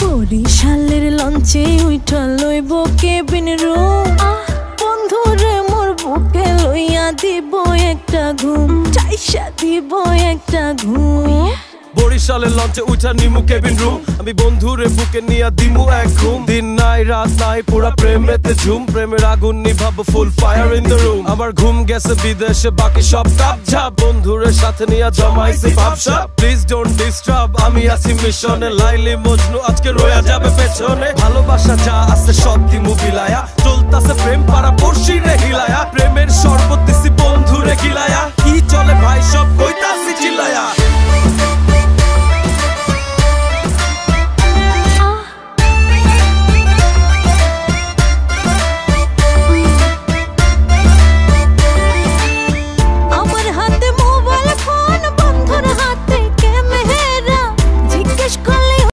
বরিশালের লঞ্চে উইঠা লইব কেবিন রুম, বন্ধুরে মোর বুকে লইয়া দিব একটা ঘুম, চাইসা দিব একটা ঘুম। বরিশালের লঞ্চে উঠা নিমু কেবিন রুম, আমি বন্ধুরে বুকে নিয়া দিমু এক ঘুম। দিন নাই রাত নাই পুরা প্রেমেতে ঝুম, প্রেমের আগুন নিভাবো ফুল ফায়ার ইন দ্য রুম। আমার ঘুম গেছে বিদেশে বাকি সব কাপ ঝাপ, বন্ধুরের সাথে নিয়া জমাইছি ভাবসা। প্লিজ ডোন্ট ডিস্টার্ব, আমি আছি মিশনে, লাইলি মজনু আজকে রয়া যাবে পেছনে। ভালোবাসা যা আছে সব দিমু বিলায়া, চলতাছে প্রেম পাড়া পড়শি রে হিলায়া, প্রেমের শরবত দিছি বন্ধুরে গিলায়া। কি চলে ভাই সব কইতাছি চিল্লায়া।